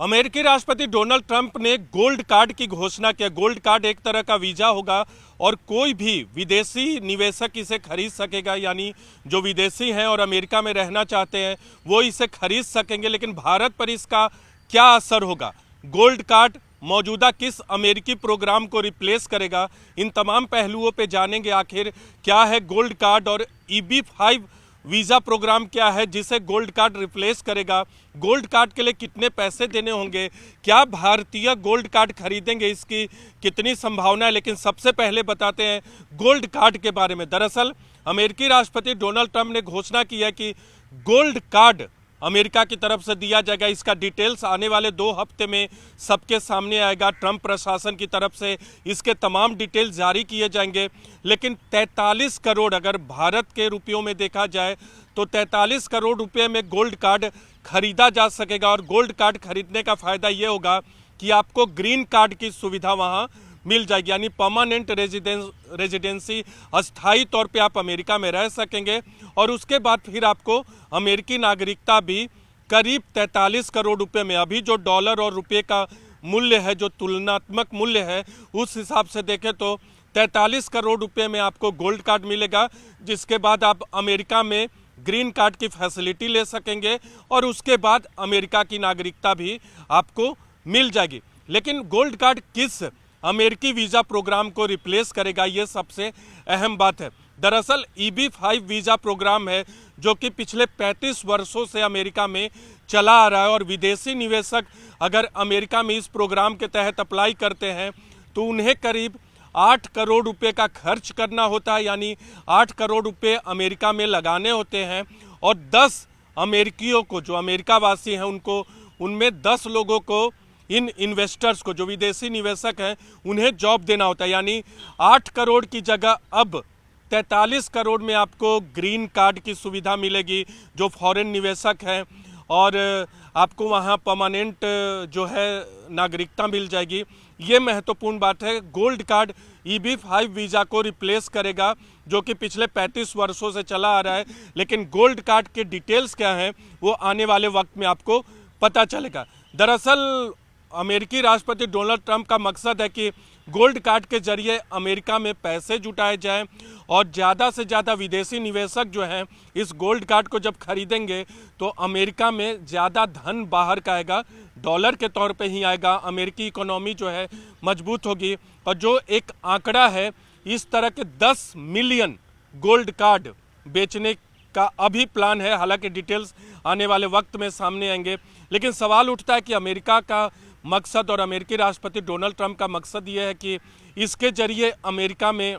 अमेरिकी राष्ट्रपति Donald Trump ने गोल्ड कार्ड की घोषणा की। गोल्ड कार्ड एक तरह का वीजा होगा और कोई भी विदेशी निवेशक इसे खरीद सकेगा, यानी जो विदेशी हैं और अमेरिका में रहना चाहते हैं वो इसे खरीद सकेंगे। लेकिन भारत पर इसका क्या असर होगा? गोल्ड कार्ड मौजूदा किस अमेरिकी प्रोग्राम को रिप्लेस करेगा? इन तमाम पहलुओं पे जानेंगे आखिर क्या है गोल्ड कार्ड और EB-5 वीज़ा प्रोग्राम क्या है जिसे गोल्ड कार्ड रिप्लेस करेगा। गोल्ड कार्ड के लिए कितने पैसे देने होंगे, क्या भारतीय गोल्ड कार्ड खरीदेंगे, इसकी कितनी संभावना है। लेकिन सबसे पहले बताते हैं गोल्ड कार्ड के बारे में। दरअसल अमेरिकी राष्ट्रपति डोनाल्ड ट्रंप ने घोषणा की है कि गोल्ड कार्ड अमेरिका की तरफ से दिया जाएगा। इसका डिटेल्स आने वाले 2 हफ्ते में सबके सामने आएगा। ट्रंप प्रशासन की तरफ से इसके तमाम डिटेल्स जारी किए जाएंगे। लेकिन 43 करोड़ अगर भारत के रुपयों में देखा जाए तो 43 करोड़ रुपए में गोल्ड कार्ड खरीदा जा सकेगा। और गोल्ड कार्ड खरीदने का फ़ायदा ये होगा कि आपको ग्रीन कार्ड की सुविधा वहाँ मिल जाएगी, यानी परमानेंट रेजिडेंसी, अस्थायी तौर पे आप अमेरिका में रह सकेंगे। और उसके बाद फिर आपको अमेरिकी नागरिकता भी करीब 43 करोड़ रुपए में, अभी जो डॉलर और रुपये का मूल्य है, जो तुलनात्मक मूल्य है, उस हिसाब से देखें तो 43 करोड़ रुपए में आपको गोल्ड कार्ड मिलेगा, जिसके बाद आप अमेरिका में ग्रीन कार्ड की फैसिलिटी ले सकेंगे और उसके बाद अमेरिका की नागरिकता भी आपको मिल जाएगी। लेकिन गोल्ड कार्ड किस अमेरिकी वीज़ा प्रोग्राम को रिप्लेस करेगा, ये सबसे अहम बात है। दरअसल EB-5 वीज़ा प्रोग्राम है जो कि पिछले 35 वर्षों से अमेरिका में चला आ रहा है। और विदेशी निवेशक अगर अमेरिका में इस प्रोग्राम के तहत अप्लाई करते हैं तो उन्हें करीब 8 करोड़ रुपए का खर्च करना होता है, यानी 8 करोड़ रुपए अमेरिका में लगाने होते हैं। और 10 अमेरिकियों को, जो अमेरिका वासी हैं, उनको, उनमें 10 लोगों को, इन इन्वेस्टर्स को, जो विदेशी निवेशक हैं, उन्हें जॉब देना होता है। यानी 8 करोड़ की जगह अब 43 करोड़ में आपको ग्रीन कार्ड की सुविधा मिलेगी जो फॉरेन निवेशक हैं, और आपको वहाँ परमानेंट जो है नागरिकता मिल जाएगी। ये महत्वपूर्ण बात है। गोल्ड कार्ड EB-5 वीज़ा को रिप्लेस करेगा जो कि पिछले 35 वर्षों से चला आ रहा है। लेकिन गोल्ड कार्ड के डिटेल्स क्या हैं वो आने वाले वक्त में आपको पता चलेगा। दरअसल अमेरिकी राष्ट्रपति डोनाल्ड ट्रंप का मकसद है कि गोल्ड कार्ड के जरिए अमेरिका में पैसे जुटाए जाएं और ज़्यादा से ज़्यादा विदेशी निवेशक जो हैं इस गोल्ड कार्ड को जब खरीदेंगे तो अमेरिका में ज़्यादा धन बाहर का आएगा, डॉलर के तौर पे ही आएगा। अमेरिकी इकोनॉमी जो है मजबूत होगी। और जो एक आंकड़ा है, इस तरह के 10 मिलियन गोल्ड कार्ड बेचने का अभी प्लान है। हालांकि डिटेल्स आने वाले वक्त में सामने आएंगे। लेकिन सवाल उठता है कि अमेरिका का मकसद और अमेरिकी राष्ट्रपति डोनाल्ड ट्रंप का मकसद ये है कि इसके जरिए अमेरिका में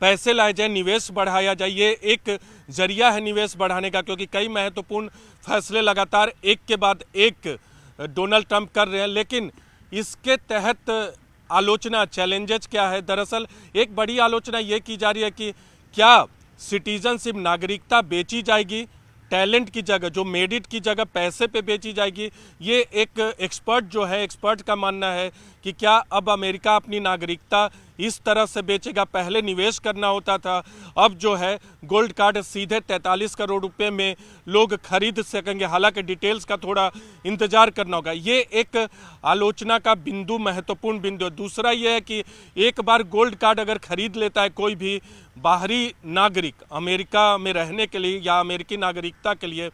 पैसे लाए जाए, निवेश बढ़ाया जाए। ये एक जरिया है निवेश बढ़ाने का, क्योंकि कई महत्वपूर्ण फैसले लगातार एक के बाद एक डोनाल्ड ट्रंप कर रहे हैं। लेकिन इसके तहत आलोचना, चैलेंजेस क्या है? दरअसल एक बड़ी आलोचना ये की जा रही है कि क्या सिटीजनशिप, नागरिकता बेची जाएगी टैलेंट की जगह, जो मेरिट की जगह पैसे पे बेची जाएगी। ये एक एक्सपर्ट का मानना है कि क्या अब अमेरिका अपनी नागरिकता इस तरह से बेचेगा? पहले निवेश करना होता था, अब जो है गोल्ड कार्ड सीधे 43 करोड़ रुपए में लोग खरीद सकेंगे। हालांकि डिटेल्स का थोड़ा इंतजार करना होगा। ये एक आलोचना का बिंदु, महत्वपूर्ण बिंदु है। दूसरा ये है कि एक बार गोल्ड कार्ड अगर खरीद लेता है कोई भी बाहरी नागरिक अमेरिका में रहने के लिए या अमेरिकी नागरिकता के लिए,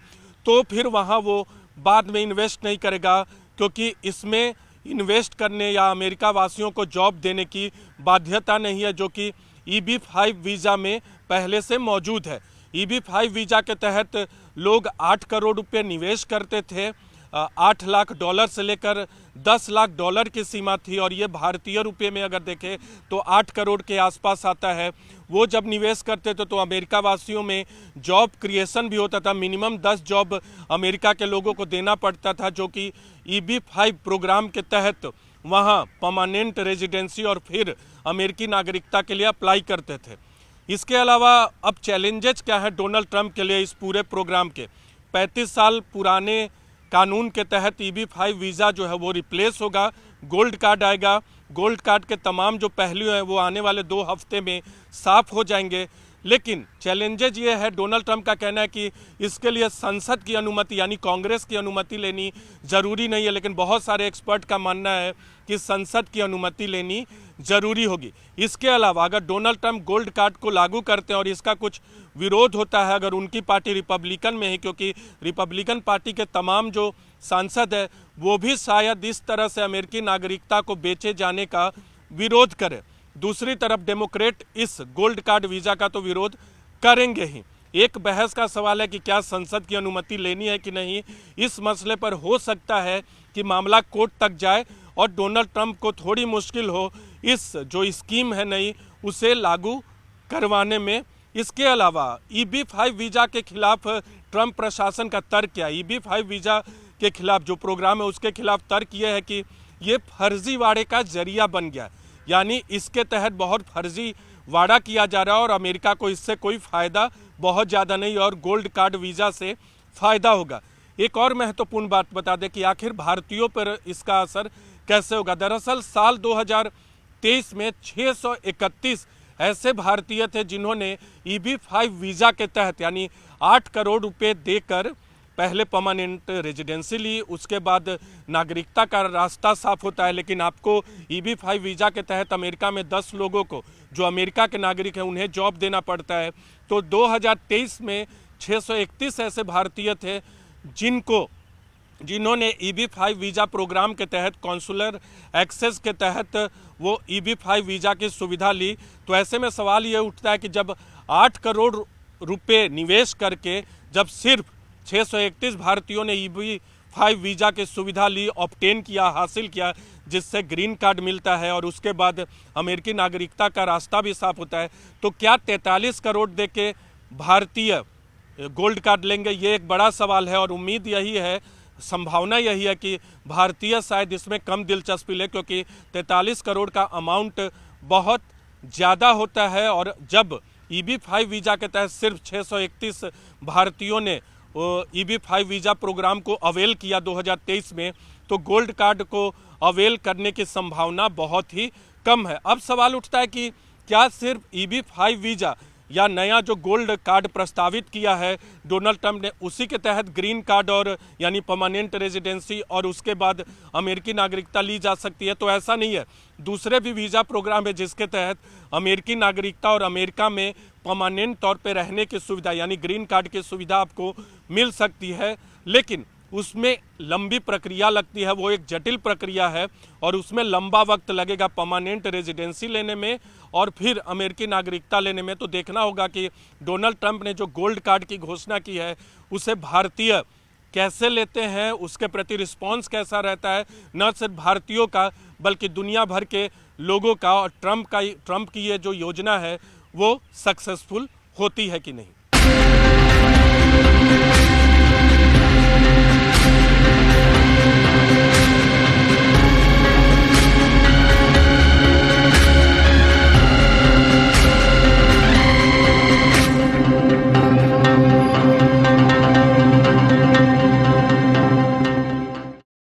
तो फिर वहाँ वो बाद में इन्वेस्ट नहीं करेगा, क्योंकि इसमें इन्वेस्ट करने या अमेरिका वासियों को जॉब देने की बाध्यता नहीं है, जो कि EB-5 वीज़ा में पहले से मौजूद है। EB-5 वीज़ा के तहत लोग 8 करोड़ रुपए निवेश करते थे। 8 लाख डॉलर से लेकर 10 लाख डॉलर की सीमा थी, और ये भारतीय रुपये में अगर देखें तो 8 करोड़ के आसपास आता है। वो जब निवेश करते थे तो अमेरिका वासियों में जॉब क्रिएशन भी होता था। मिनिमम 10 जॉब अमेरिका के लोगों को देना पड़ता था, जो कि EB-5 प्रोग्राम के तहत वहाँ परमानेंट रेजिडेंसी और फिर अमेरिकी नागरिकता के लिए अप्लाई करते थे। इसके अलावा अब चैलेंजेस क्या है डोनाल्ड ट्रंप के लिए इस पूरे प्रोग्राम के? 35 साल पुराने कानून के तहत EB-5 वीज़ा जो है वो रिप्लेस होगा, गोल्ड कार्ड आएगा। गोल्ड कार्ड के तमाम जो पहलू हैं वो आने वाले 2 हफ्ते में साफ हो जाएंगे। लेकिन चैलेंजेज ये है, डोनाल्ड ट्रंप का कहना है कि इसके लिए संसद की अनुमति यानी कांग्रेस की अनुमति लेनी जरूरी नहीं है, लेकिन बहुत सारे एक्सपर्ट का मानना है कि संसद की अनुमति लेनी जरूरी होगी। इसके अलावा अगर डोनाल्ड ट्रंप गोल्ड कार्ड को लागू करते हैं और इसका कुछ विरोध होता है, अगर उनकी पार्टी रिपब्लिकन में है, क्योंकि रिपब्लिकन पार्टी के तमाम जो सांसद है वो भी शायद इस तरह से अमेरिकी नागरिकता को बेचे जाने का विरोध करे। दूसरी तरफ डेमोक्रेट इस गोल्ड कार्ड वीज़ा का तो विरोध करेंगे ही। एक बहस का सवाल है कि क्या संसद की अनुमति लेनी है कि नहीं। इस मसले पर हो सकता है कि मामला कोर्ट तक जाए और डोनाल्ड ट्रंप को थोड़ी मुश्किल हो इस जो स्कीम है नई उसे लागू करवाने में। इसके अलावा EB-5 वीज़ा के खिलाफ ट्रंप प्रशासन का तर्क क्या है। EB-5 वीज़ा के खिलाफ जो प्रोग्राम है उसके खिलाफ तर्क यह है कि ये फर्जीवाड़े का जरिया बन गया, यानी इसके तहत बहुत फर्जी वाड़ा किया जा रहा है और अमेरिका को इससे कोई फ़ायदा बहुत ज़्यादा नहीं और गोल्ड कार्ड वीज़ा से फ़ायदा होगा। एक और महत्वपूर्ण बात बता दें कि आखिर भारतीयों पर इसका असर कैसे होगा। दरअसल साल 2023 में 631 ऐसे भारतीय थे जिन्होंने EB-5 वीज़ा के तहत यानी 8 करोड़ रुपए देकर पहले परमानेंट रेजिडेंसी ली, उसके बाद नागरिकता का रास्ता साफ होता है। लेकिन आपको EB-5 वीज़ा के तहत अमेरिका में 10 लोगों को जो अमेरिका के नागरिक हैं उन्हें जॉब देना पड़ता है। तो 2023 में 631 ऐसे भारतीय थे जिन्होंने EB-5 वीज़ा प्रोग्राम के तहत कॉन्सुलर एक्सेस के तहत वो EB-5 वीज़ा की सुविधा ली। तो ऐसे में सवाल ये उठता है कि जब 8 करोड़ रुपए निवेश करके जब सिर्फ 631 भारतीयों ने EB-5 वीज़ा की सुविधा ली, ऑब्टेन किया, हासिल किया, जिससे ग्रीन कार्ड मिलता है और उसके बाद अमेरिकी नागरिकता का रास्ता भी साफ होता है, तो क्या 43 करोड़ दे के भारतीय गोल्ड कार्ड लेंगे? ये एक बड़ा सवाल है और उम्मीद यही है, संभावना यही है कि भारतीय शायद इसमें कम दिलचस्पी ले, क्योंकि 43 करोड़ का अमाउंट बहुत ज़्यादा होता है। और जब EB-5 वीज़ा के तहत सिर्फ 631 भारतीयों ने EB-5 वीज़ा प्रोग्राम को अवेल किया 2023 में, तो गोल्ड कार्ड को अवेल करने की संभावना बहुत ही कम है। अब सवाल उठता है कि क्या सिर्फ EB-5 वीज़ा या नया जो गोल्ड कार्ड प्रस्तावित किया है डोनाल्ड ट्रंप ने, उसी के तहत ग्रीन कार्ड और यानी परमानेंट रेजिडेंसी और उसके बाद अमेरिकी नागरिकता ली जा सकती है? तो ऐसा नहीं है, दूसरे भी वीज़ा प्रोग्राम है जिसके तहत अमेरिकी नागरिकता और अमेरिका में परमानेंट तौर पे रहने की सुविधा यानी ग्रीन कार्ड की सुविधा आपको मिल सकती है। लेकिन उसमें लंबी प्रक्रिया लगती है, वो एक जटिल प्रक्रिया है और उसमें लंबा वक्त लगेगा परमानेंट रेजिडेंसी लेने में और फिर अमेरिकी नागरिकता लेने में। तो देखना होगा कि डोनाल्ड ट्रंप ने जो गोल्ड कार्ड की घोषणा की है उसे भारतीय कैसे लेते हैं, उसके प्रति रिस्पॉन्स कैसा रहता है, न सिर्फ भारतीयों का बल्कि दुनिया भर के लोगों का, और ट्रंप की ये जो योजना है वो सक्सेसफुल होती है कि नहीं।